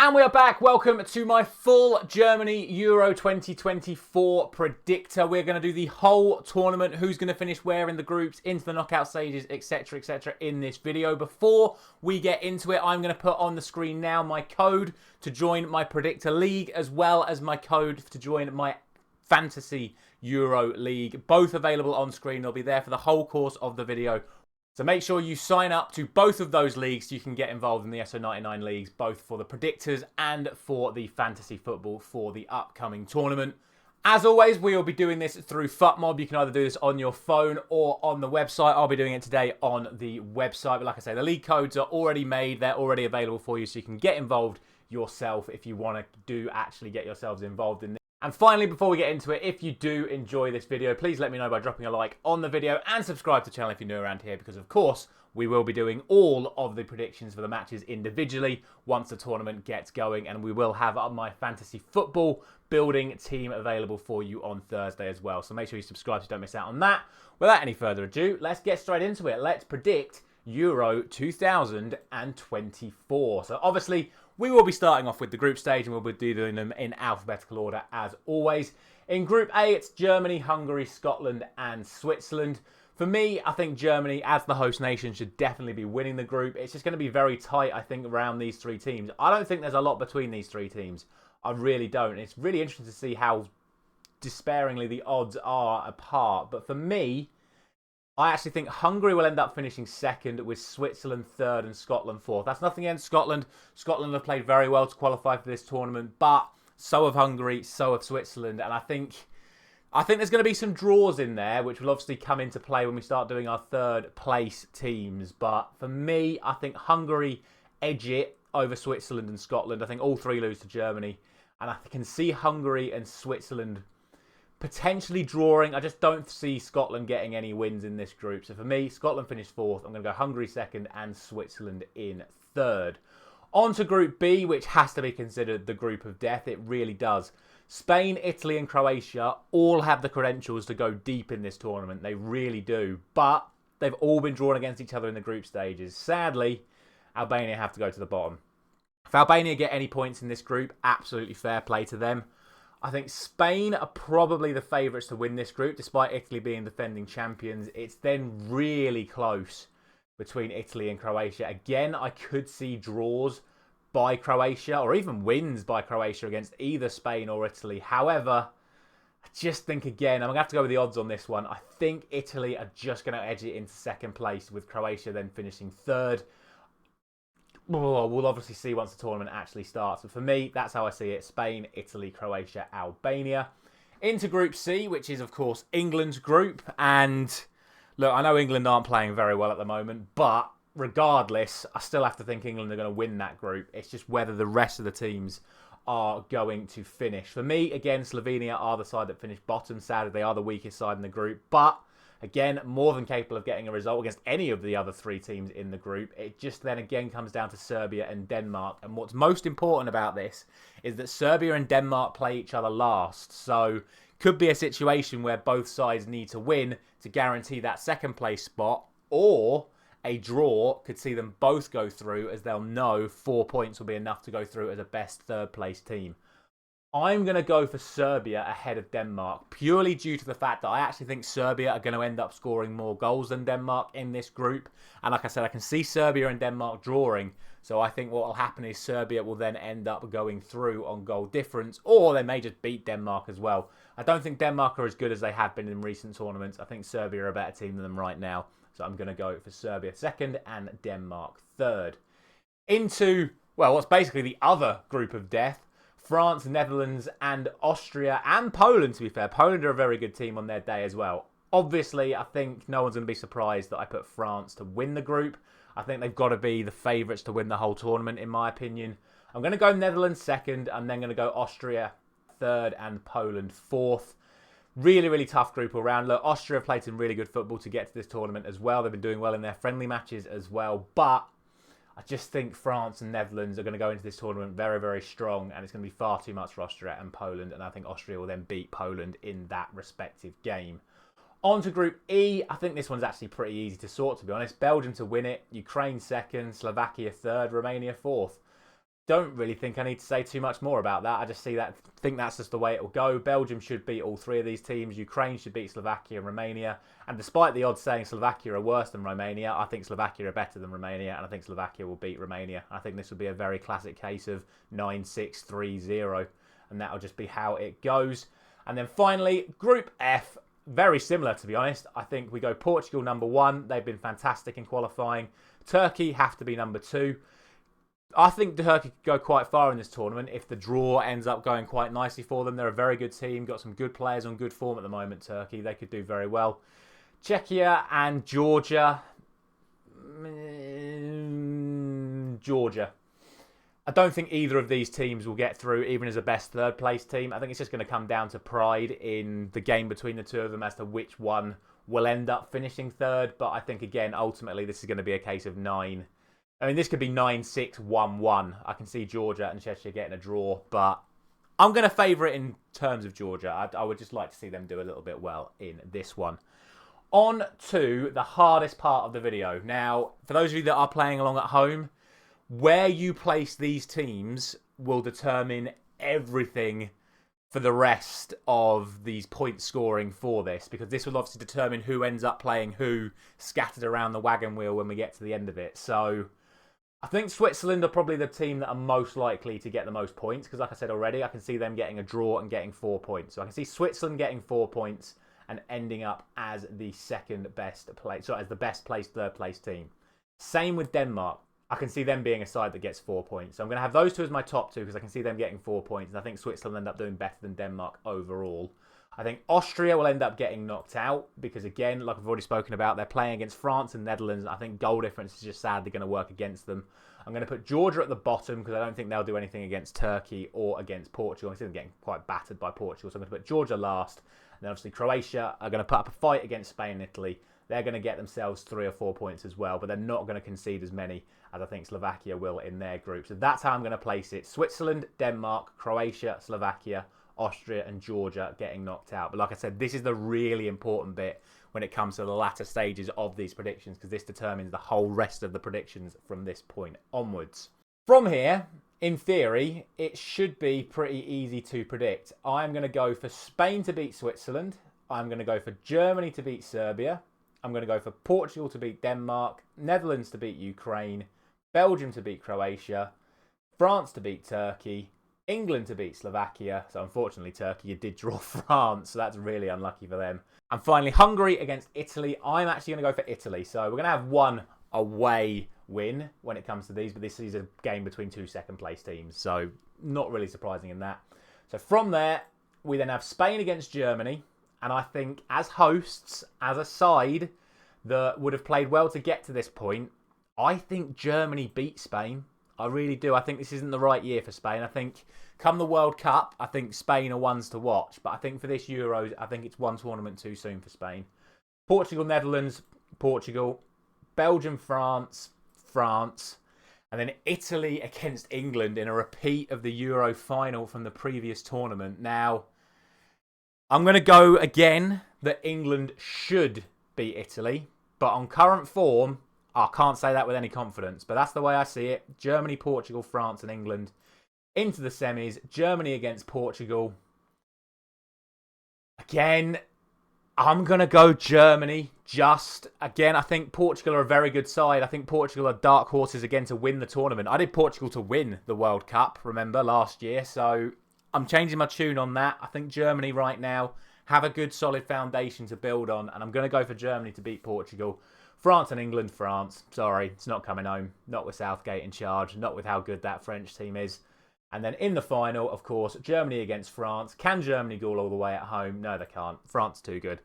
And we are back. Welcome to my full Germany Euro 2024 predictor. We're going to do the whole tournament, who's going to finish where in the groups, into the knockout stages, etc., etc. in this video. Before we get into it, I'm going to put on the screen now my code to join my predictor league, as well as my code to join my fantasy Euro league. Both available on screen. They'll be there for the whole course of the video. So make sure you sign up to both of those leagues so you can get involved in the SO99 leagues, both for the predictors and for the fantasy football for the upcoming tournament. As always, we will be doing this through FUTMob. You can either do this on your phone or on the website. I'll be doing it today on the website. But like I say, the league codes are already made. They're already available for you, so you can get involved yourself if you want to actually get yourselves involved in this. And finally, before we get into it, if you do enjoy this video, please let me know by dropping a like on the video and subscribe to the channel if you're new around here, because of course, we will be doing all of the predictions for the matches individually once the tournament gets going, and we will have my fantasy football building team available for you on Thursday as well. So make sure you subscribe so you don't miss out on that. Without any further ado, let's get straight into it. Let's predict Euro 2024. So obviously, we will be starting off with the group stage, and we'll be doing them in alphabetical order as always. In Group A, it's Germany, Hungary, Scotland and Switzerland. For me, I think Germany, as the host nation, should definitely be winning the group. It's just going to be very tight, I think, around these three teams. I don't think there's a lot between these three teams. I really don't. It's really interesting to see how despairingly the odds are apart. But for me, I actually think Hungary will end up finishing second, with Switzerland third and Scotland fourth. That's nothing against Scotland. Scotland have played very well to qualify for this tournament, but so have Hungary, so have Switzerland. And I think there's going to be some draws in there, which will obviously come into play when we start doing our third place teams. But for me, I think Hungary edge it over Switzerland and Scotland. I think all three lose to Germany. And I can see Hungary and Switzerland potentially drawing. I just don't see Scotland getting any wins in this group. So for me, Scotland finished fourth. I'm going to go Hungary second and Switzerland in third. On to Group B, which has to be considered the group of death. It really does. Spain, Italy and Croatia all have the credentials to go deep in this tournament. They really do. But they've all been drawn against each other in the group stages. Sadly, Albania have to go to the bottom. If Albania get any points in this group, absolutely fair play to them. I think Spain are probably the favourites to win this group, despite Italy being defending champions. It's then really close between Italy and Croatia. Again, I could see draws by Croatia, or even wins by Croatia against either Spain or Italy. However, I just think, again, I'm going to have to go with the odds on this one. I think Italy are just going to edge it into second place, with Croatia then finishing third. We'll obviously see once the tournament actually starts. But for me, that's how I see it. Spain, Italy, Croatia, Albania. Into Group C, which is, of course, England's group. And look, I know England aren't playing very well at the moment, but regardless, I still have to think England are going to win that group. It's just whether the rest of the teams are going to finish. For me, again, Slovenia are the side that finished bottom. Sadly, they are the weakest side in the group. But again, more than capable of getting a result against any of the other three teams in the group. It just then again comes down to Serbia and Denmark. And what's most important about this is that Serbia and Denmark play each other last. So could be a situation where both sides need to win to guarantee that second place spot, or a draw could see them both go through, as they'll know 4 points will be enough to go through as a best third place team. I'm going to go for Serbia ahead of Denmark, purely due to the fact that I actually think Serbia are going to end up scoring more goals than Denmark in this group. And like I said, I can see Serbia and Denmark drawing. So I think what will happen is Serbia will then end up going through on goal difference, or they may just beat Denmark as well. I don't think Denmark are as good as they have been in recent tournaments. I think Serbia are a better team than them right now. So I'm going to go for Serbia second and Denmark third. Into, well, what's basically the other group of death. France, Netherlands and Austria and Poland, to be fair. Poland are a very good team on their day as well. Obviously, I think no one's going to be surprised that I put France to win the group. I think they've got to be the favourites to win the whole tournament, in my opinion. I'm going to go Netherlands second, and then going to go Austria third and Poland fourth. Really, really tough group all round. Look, Austria have played some really good football to get to this tournament as well. They've been doing well in their friendly matches as well. But I just think France and Netherlands are going to go into this tournament very, very strong, and it's going to be far too much for Austria and Poland, and I think Austria will then beat Poland in that respective game. On to Group E. I think this one's actually pretty easy to sort, to be honest. Belgium to win it, Ukraine second, Slovakia third, Romania fourth. don't really think I need to say too much more about that. I just think that's just the way it will go. Belgium should beat all three of these teams. Ukraine should beat Slovakia and Romania. And despite the odds saying Slovakia are worse than Romania, I think Slovakia are better than Romania, and I think Slovakia will beat Romania. I think this will be a very classic case of 9-6, 3-0, and that'll just be how it goes. And then finally, Group F, very similar to be honest. I think we go Portugal number 1. They've been fantastic in qualifying. Turkey have to be number 2. I think Turkey could go quite far in this tournament if the draw ends up going quite nicely for them. They're a very good team, got some good players on good form at the moment, Turkey. They could do very well. Czechia and Georgia. Georgia. I don't think either of these teams will get through, even as a best third place team. I think it's just going to come down to pride in the game between the two of them as to which one will end up finishing third. But I think, again, ultimately, this is going to be a case of 9. I mean, this could be 9-6, 1-1. I can see Georgia and Czechia getting a draw, but I'm going to favour it in terms of Georgia. I would just like to see them do a little bit well in this one. On to the hardest part of the video. Now, for those of you that are playing along at home, where you place these teams will determine everything for the rest of these point scoring for this, because this will obviously determine who ends up playing who scattered around the wagon wheel when we get to the end of it. So I think Switzerland are probably the team that are most likely to get the most points, because like I said already, I can see them getting a draw and getting 4 points. So I can see Switzerland getting 4 points and ending up as the second best place, so as the best placed third place team. Same with Denmark. I can see them being a side that gets 4 points. So I'm going to have those two as my top 2 because I can see them getting 4 points. And I think Switzerland will end up doing better than Denmark overall. I think Austria will end up getting knocked out because, again, like I've already spoken about, they're playing against France and Netherlands. I think goal difference is just sadly going to work against them. I'm going to put Georgia at the bottom because I don't think they'll do anything against Turkey or against Portugal. I see them getting quite battered by Portugal. So I'm going to put Georgia last. And then obviously Croatia are going to put up a fight against Spain and Italy. They're going to get themselves 3 or 4 points as well, but they're not going to concede as many as I think Slovakia will in their group. So that's how I'm going to place it. Switzerland, Denmark, Croatia, Slovakia, Austria and Georgia getting knocked out. But like I said, this is the really important bit when it comes to the latter stages of these predictions, because this determines the whole rest of the predictions from this point onwards. From here, in theory, it should be pretty easy to predict. I'm going to go for Spain to beat Switzerland. I'm going to go for Germany to beat Serbia. I'm going to go for Portugal to beat Denmark, Netherlands to beat Ukraine, Belgium to beat Croatia, France to beat Turkey, England to beat Slovakia. So unfortunately, Turkey did draw France, so that's really unlucky for them. And finally, Hungary against Italy. I'm actually going to go for Italy. So we're going to have one away win when it comes to these, but this is a game between 2 second-place teams, so not really surprising in that. So from there, we then have Spain against Germany. And I think as hosts, as a side that would have played well to get to this point, I think Germany beat Spain. I really do. I think this isn't the right year for Spain. I think come the World Cup, I think Spain are ones to watch. But I think for this Euros, I think it's one tournament too soon for Spain. Portugal, Netherlands, Portugal. Belgium, France, France. And then Italy against England in a repeat of the Euro final from the previous tournament. Now, I'm going to go again that England should beat Italy, but on current form, I can't say that with any confidence, but that's the way I see it. Germany, Portugal, France and England into the semis. Germany against Portugal. Again, I'm going to go Germany. Again, I think Portugal are a very good side. I think Portugal are dark horses again to win the tournament. I did Portugal to win the World Cup, remember, last year, so I'm changing my tune on that. I think Germany right now have a good solid foundation to build on. And I'm going to go for Germany to beat Portugal. France and England, France. Sorry, it's not coming home. Not with Southgate in charge. Not with how good that French team is. And then in the final, of course, Germany against France. Can Germany go all the way at home? No, they can't. France too good.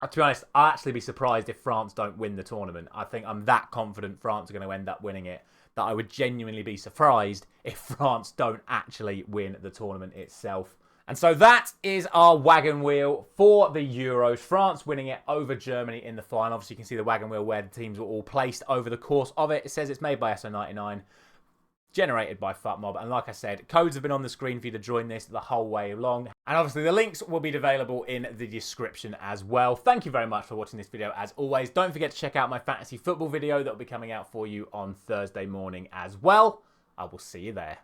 To be honest, I'll actually be surprised if France don't win the tournament. I think I'm that confident France are going to end up winning it that I would genuinely be surprised if France don't actually win the tournament itself. And so that is our wagon wheel for the Euros. France winning it over Germany in the final. Obviously, you can see the wagon wheel where the teams were all placed over the course of it. It says it's made by SO99. Generated by FutMob, and like I said, codes have been on the screen for you to join this the whole way along, and obviously the links will be available in the description as well. Thank you very much for watching this video. As always, don't forget to check out my fantasy football video that will be coming out for you on Thursday morning as well. I will see you there.